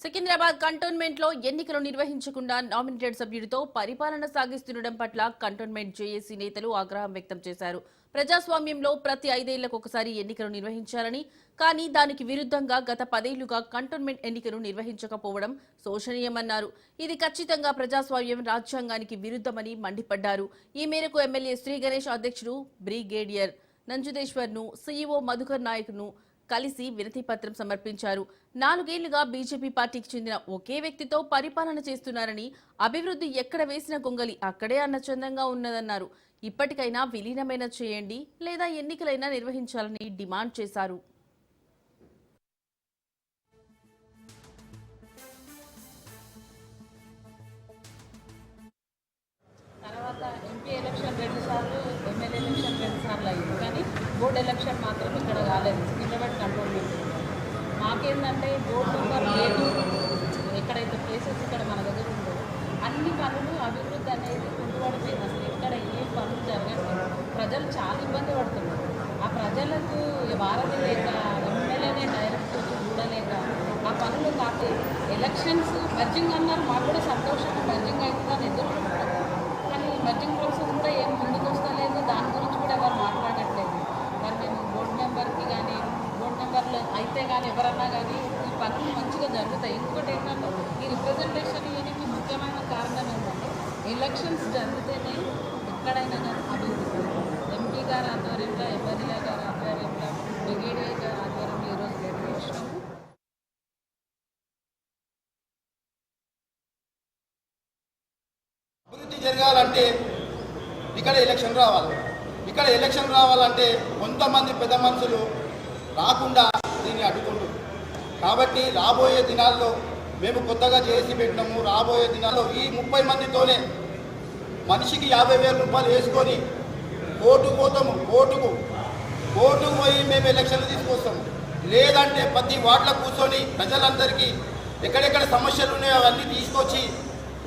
Secunderabad cantonment లో ఎన్నికలు నిర్వహించకుండా nominated సభ్యుడితో పరిపాలన సాగిస్తుండడం పట్ల కంటోన్మెంట్ జేఏసీ నేతలు ఆగ్రహం వ్యక్తం చేశారు. ప్రజాస్వామ్యంలో ప్రతి 5 ఏళ్లకు ఒకసారి ఎన్నికలు నిర్వహించాలని, కానీ దానికి విరుద్ధంగా గత 10 ఏళ్లుగా కంటోన్మెంట్ ఎన్నికలు నిర్వహించకపోవడం శోచనీయమన్నారు. ఇది ఖచ్చితంగా ప్రజాస్వామ్యం, రాజ్యాంగానికి విరుద్ధమని మండిపడ్డారు. ఈ మేరకు ఎమ్మెల్యే శ్రీ గణేష్ అధ్యక్షుడు బ్రిగేడియర్ నంజుదేశ్వర్ ను, సీఈఓ మధుకర్ నాయక్ ను కలిసి వినతి పత్రం సమర్పించారు. 4 ఏళ్లుగా బీజేపీ పార్టీకి చెందిన ఒకే వ్యక్తితో పరిపాలన చేస్తున్నారని, అభివృద్ధి ఎక్కడ వేసిన గొంగలి అక్కడే అన్న చందంగా ఉన్నదన్నారు. ఇప్పటికైనా విలీనమైన చేయండి లేదా ఎన్నికలైనా నిర్వహించాలని డిమాండ్ చేశారు. తర్వాత ఎంపీ ఎలక్షన్ 2 సార్లు, ఎమ్మెల్యే ఎలక్షన్ 2 సార్లు అయింది, కానీ బోర్డు ఎలక్షన్ మాత్రం ఇక్కడ కాలేదు. సికింద్రాబాద్ కంటోన్మెంట్ మాకేంటంటే బోర్డు నెంబర్ లేదు. ఎక్కడైతే ప్లేసెస్ ఇక్కడ మన దగ్గర ఉందో అన్ని పనులు అభివృద్ధి అనేది కుంటుపడిపోయింది. అసలు ఇక్కడ ఏ పనులు జరగట్లేదు. ప్రజలు చాలా ఇబ్బంది పడుతున్నారు. ఆ ప్రజలకు వారధి లేక, ఎమ్మెల్యేనే డైరెక్ట్ వచ్చి చూడలేక ఆ పనులు కాదు. ఎలక్షన్స్ మెర్జింగ్ అన్నారు, మాకు కూడా సంతోషంగా మెర్జింగ్ అవుతుందని ఎదుర్కొంటున్నారు. కానీ మెర్జింగ్ ప్రాసెస్ కూడా ఏం ముందుకు వస్తలేదు. దాని గురించి కూడా ఎవరు మాట్లాడట్లేదు. మరి మేము బోర్డు మెంబర్కి కానీ, బోర్డు మెంబర్లు అయితే కానీ ఎవరన్నా కానీ ఈ పనులు మంచిగా జరుగుతాయి. ఇంకొకటి ఏంటంటే ఈ రిప్రజెంటేషన్ ఇవన్నీ ముఖ్యమైన కారణం ఏంటంటే ఎలక్షన్స్ జరిగితేనే ఎక్కడైనా కానీ అభివృద్ధి. ఎంపీ గారి ఆధ్వర్యంలో, ఎమ్మెల్యే గారి ఆధ్వర్యంలో, బ్రిగేడియర్ గారి ఆధ్వర్యంలో ఈరోజు నిర్వహించినాము. అభివృద్ధి జరగాలంటే ఇక్కడ ఎలక్షన్ రావాలి. ఇక్కడ ఎలక్షన్ రావాలంటే కొంతమంది పెద్ద మనుషులు రాకుండా దీన్ని అడ్డుకుంటారు. కాబట్టి రాబోయే దినాల్లో మేము కొత్తగా చేసి పెట్టినాము. రాబోయే దినాల్లో ఈ 30 మందితోనే మనిషికి 50,000 రూపాయలు వేసుకొని కోర్టుకు పోతాము. కోర్టుకు పోయి మేము ఎలక్షన్లు తీసుకొస్తాము. లేదంటే ప్రతి వార్డులో కూర్చొని ప్రజలందరికీ ఎక్కడెక్కడ సమస్యలు ఉన్నాయో అవన్నీ తీసుకొచ్చి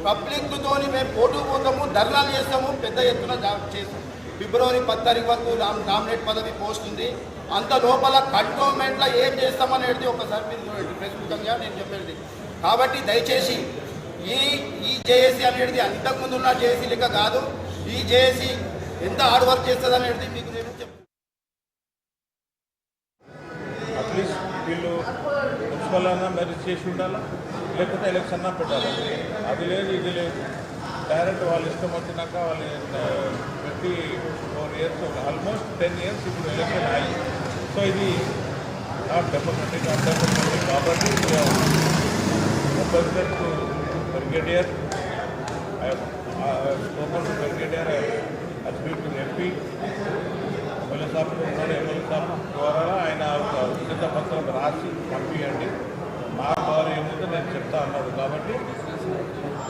పబ్లిక్తో మేము కోర్టుకు పోతాము, ధర్నాలు చేస్తాము, పెద్ద ఎత్తున చేస్తాము. ఫిబ్రవరి 10 తారీఖు వరకు నామినేట్ పదవి పోస్ట్ ఉంది. అంత లోపల కంటోన్మెంట్లో ఏం చేస్తామనేది ఒకసారి మీరు చూడండి. ప్రస్తుతంగా నేను చెప్పేది కాబట్టి దయచేసి ఈ జేఏసీ అనేది అంతకుముందు ఉన్న జేఏసీ లెక్క కాదు. ఈ జేఏసీ ఎంత హార్డ్ వర్క్ చేస్తుంది అనేది మీకు నేను చెప్తాను. అట్లీస్ట్ వీళ్ళు మున్సిపల్ అన్నా మ్యారేజ్ చేసి ఉండాలా, లేకపోతే ఎలక్షన్ అన్నా పెట్టాలి. అది లేదు, ఇది లేదు. డైరెక్ట్ వాళ్ళు ఇష్టం వచ్చినాక వాళ్ళు 24 ఇయర్స్, ఆల్మోస్ట్ 10 ఇయర్స్ ఇప్పుడు ఎలక్షన్ అయ్యి. సో ఇది నాట్ డెమోక్రటిక్ కాబట్టి brigadier spoken to brigadier speak to MP MLA సాబ్ ఉన్నాడు. ఎమ్మెల్యే సాబ్ ద్వారా ఆయన ఉచిత పత్రం రాసి పంపించండి. మా ద్వారా ఏముందో నేను చెప్తా అన్నాడు. కాబట్టి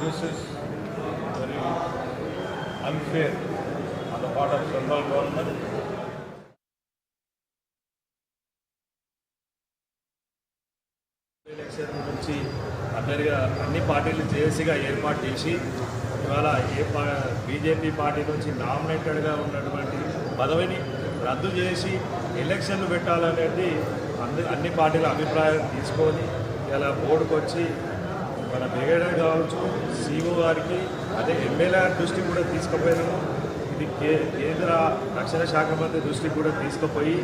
this is very unfair on the part of central government. Election గురించి అందరిగా అన్ని పార్టీలు జేఏసీగా ఏర్పాటు చేసి ఇవాళ బీజేపీ పార్టీ నుంచి నామినేటెడ్గా ఉన్నటువంటి పదవిని రద్దు చేసి ఎలక్షన్లు పెట్టాలనేది అన్ని పార్టీల అభిప్రాయం తీసుకొని ఇలా బోర్డుకు వచ్చి మన బ్రిగేడియర్ కావచ్చు, సీఓ గారికి, అదే ఎమ్మెల్యే దృష్టికి కూడా తీసుకుపోయినాము. ఇది కేంద్ర రక్షణ శాఖ మంత్రి దృష్టికి కూడా తీసుకుపోయి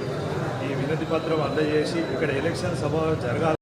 ఈ వినతి పత్రం అందజేసి ఇక్కడ ఎలక్షన్ సభ జరగాలి.